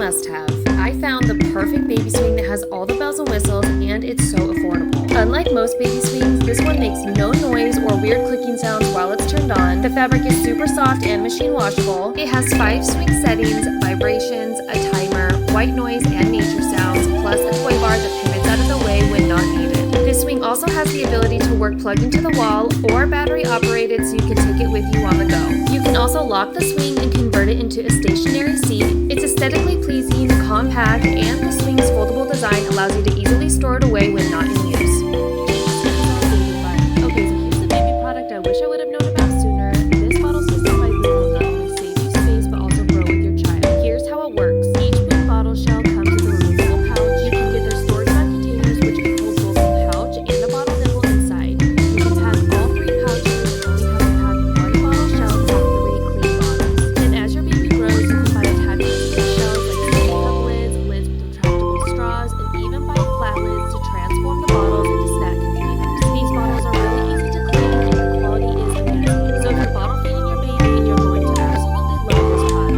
must-have. I found the perfect baby swing that has all the bells and whistles, and it's so affordable. Unlike most baby swings, this one makes no noise or weird clicking sounds while it's turned on. The fabric is super soft and machine washable. It has 5 swing settings, vibrations, a timer, white noise, and nature sounds, plus a toy bar that pivots out of the way when not needed. This swing also has the ability to work plugged into the wall or battery operated, so you can take it with you on the go. You can also lock the swing and convert it into a stationary seat. It's aesthetically pleasing, compact, and the swing's foldable design allows you to easily store it away when not in use. Okay, so here's a baby product I wish I would have known about sooner. This bottle system by Google will not only save you space but also grow with your child. Here's how it works. Each boom bottle shell comes with a removable pouch. You can get their storage bag containers, which can hold both a pouch and a bottle nipple inside. You can pack all 3 pouches and only have to pack 1 bottle shell to have 3 clean bottles. And as your baby grows, you can buy attachments to the shells like sippy cup lids, lids with retractable straws, and even buy flat lids to transform the bottles into snack containers. These bottles are really easy to clean and the quality is amazing. So if you're bottle feeding your baby, you're going to absolutely love this product.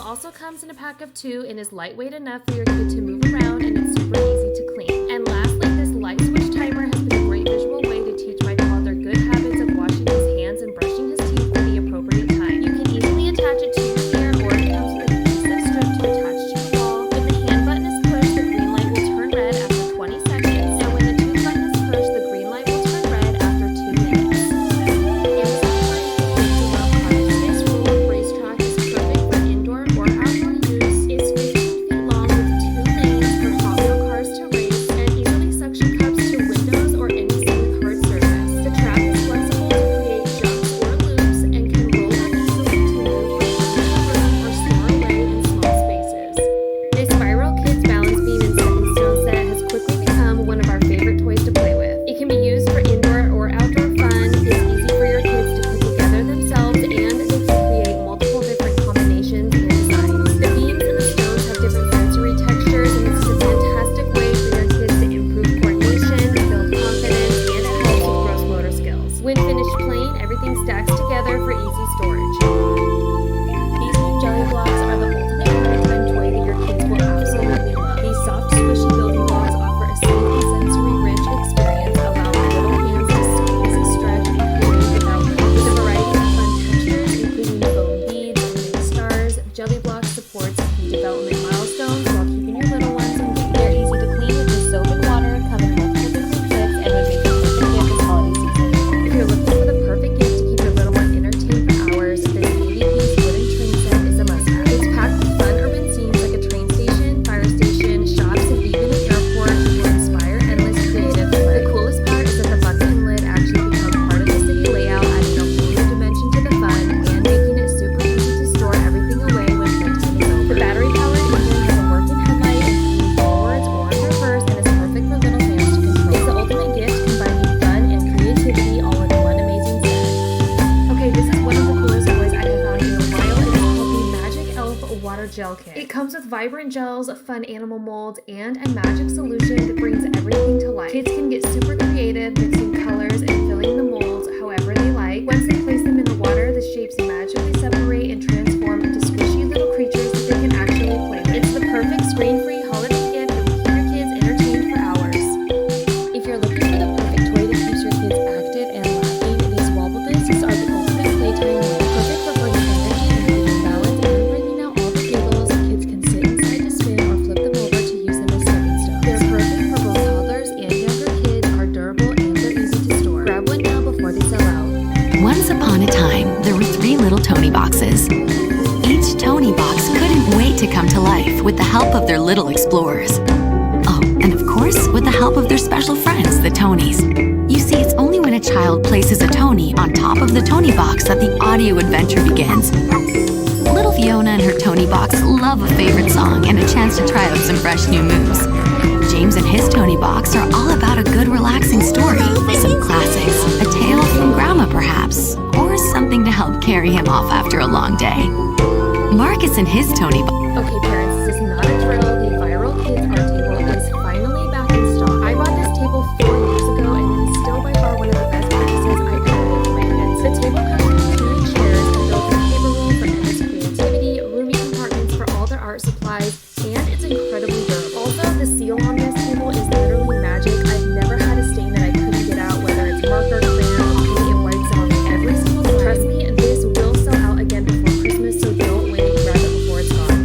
Also comes in a pack of 2 and is lightweight enough for your kid to move around, and it's super easy to clean. And lastly, this light switch timer has been a great visual way to teach my toddler good habits of washing his hands and brushing his teeth at the appropriate time. You can easily attach it to your mirror, or it comes with an adhesive strip to attach to your wall. When the hand button is pushed, the green light will turn red after 20 seconds, and when the tube button is pushed, the green light will turn red after 2 minutes. This roller racetrack is perfect for indoor or outdoor use. It's 15 feet long with 2 lanes for Hot Wheel cars to race, and easily suction cups to windows or any silly hard surface. The track is flexible to create jumps or loops and can roll up easily to move from room or store away in small spaces. This spiral kids balance beam and stepping stone set has quickly become one of our favorite toys to play with. It can be used for indoor or outdoor fun. It's easy for your kids to put together themselves, and they can create multiple different combinations and designs. The beams and the stones have different sensory textures, and this is a fantastic way for your kids to improve coordination, build confidence, and it helps with gross motor skills. When finished playing, everything stacks together for easy storage. These new jelly blocks are the ultimate nighttime toy that your kids will absolutely love. These soft, squishy building blocks offer a safe and sensory-rich experience, allowing little hands to squeeze, stretch, and create without limits. With a variety of fun textures, including foam beads and mini stars, jelly blocks supports key development milestones while keeping your little ones engaged. They're easy to clean with just soap and water, come in multiple different kits, and would make a perfect gift this holiday season. If you're looking for the perfect gift to keep your little one entertained for hours, this baby piece wooden train set is a must-have. It's packed with fun urban scenes like a train station, fire station, shops, and even an airport that will inspire endless creative fun. The coolest part is that the bucket and lid actually become part of the city layout, adding a whole new dimension to the fun and making it super easy to store everything away when playtime is over. The battery-powered engine has a working headlight and can move forwards or in reverse, and is perfect for little hands to control. It's the ultimate gift, combining fun and creativity all in one amazing set. Okay, this is one of the coolest toys I have found in a while. It is called the Magic Elf Water Gel Kit. It comes with vibrant gels, fun animal molds, and a magic solution that brings everything to life. Kids can get super creative, mixing colors and filling the molds however they like. Once they place them in the water, the shapes magically separate and transform into squishy little creatures that they can actually play with. It's the perfect screen-free holiday gift that will keep your kids entertained for hours. If you're looking for the perfect toy that keeps your kids active and laughing, these wobble discs are the ultimate playtime toy. Perfect for bringing energy and keeping balance and bringing out all the giggles. Kids can sit inside to spin or flip them over to use them as stepping stones. They're perfect for both toddlers and younger kids, are durable and they're to come to life with the help of their little explorers. Oh, and of course, with the help of their special friends, the Tonys. You see, it's only when a child places a Tony on top of the Tony box that the audio adventure begins. Little Fiona and her Tony box love a favorite song and a chance to try out some fresh new moves. James and his Tony box are all about a good relaxing story, some classics, a tale from Grandma perhaps, or something to help carry him off after a long day. Marcus and his Tony box. Okay, parents, this is not a drill. The viral kids art table is finally back in stock. I bought this table 4 years ago, and it is still by far one of the best purchases I've ever made for my kids. The table comes with 2 chairs, a built-in paper roll for endless creativity, roomy compartments for all their art supplies, and it's incredibly durable. Also, the seal on this table is literally magic. I've never had a stain that I couldn't get out, whether it's marker, crayon, or paint. It wipes off every single time. Trust me, this will sell out again before Christmas, so don't wait. Grab it before it's gone.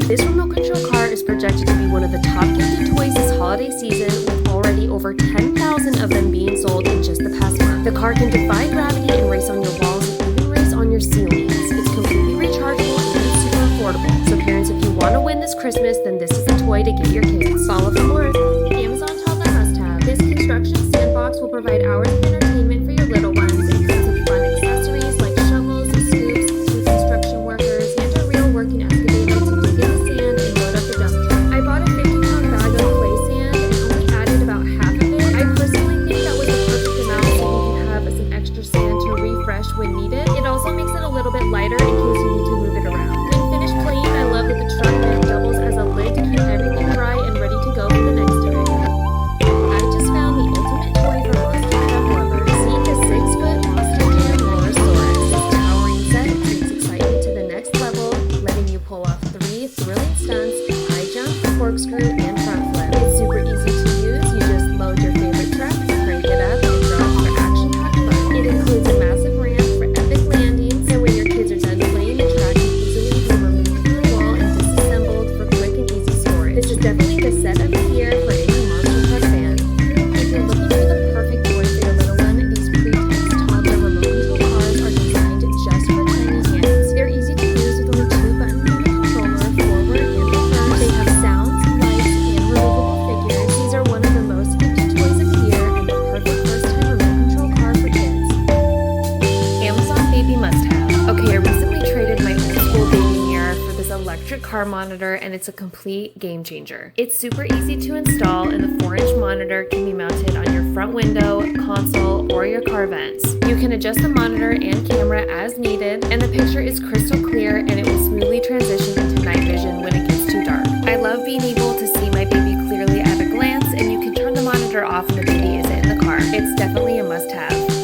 This remote control car is projected to be one of the top gifted toys this holiday season, with already over 10,000 of them being sold in just the past month. The car can defy gravity and race on your walls and even race on your ceilings. It's completely rechargeable and it's super affordable. So parents, if you want to win this Christmas, then this is a toy to get your kids. Follow for more. Amazon Toddler Must-Have. This construction sandbox will provide hours of entertainment for your little ones. It comes with fun accessories like shovels, scoops, 2 construction workers, and a real working excavator to dig in the sand and load up the dump truck. I bought a 50-pound bag of play sand and only added about half of it. I personally think that was the perfect amount so you can have some extra sand to refresh when needed. It also makes it a little bit lighter in case you need to move it around. When finished playing, I love that the truck bed doubles as a lid to keep everything dry and ready to go for the next day. I just found the ultimate toy for monster truck lovers. See the 6-foot Monster Jam Lorosaurus. This towering set takes excitement to the next level, letting you pull off 3 thrilling stunts: high jump, corkscrew, and front flip. It's super easy to use. You just load your favorite truck, crank it up, and drop for action-packed fun. It includes a massive ramp for epic landings, and when your kids are done playing, the track can easily be removed from the wall and disassembled for quick and easy storage. This is definitely the set of the year for any monster truck fan. If you're looking for the perfect toy for your little one, these pre-text toddler remote control cars are designed just for tiny hands. They're easy to use with only 2 buttons on the controller, forward and reverse. They have sounds, lights, and removable figures. These are one of the most gifted toys of the year and the perfect first-time remote control car for kids. Amazon Baby Must-Have. Okay, I recently traded my old school baby mirror for this electric car monitor, and it's a complete game changer. It's super easy to install, and the 4-inch monitor can be mounted on your front window, console, or your car vents. You can adjust the monitor and camera as needed, and the picture is crystal clear, and it will smoothly transition into night vision when it gets too dark. I love being able to see my baby clearly at a glance, and you can turn the monitor off when the baby isn't in the car. It's definitely a must-have.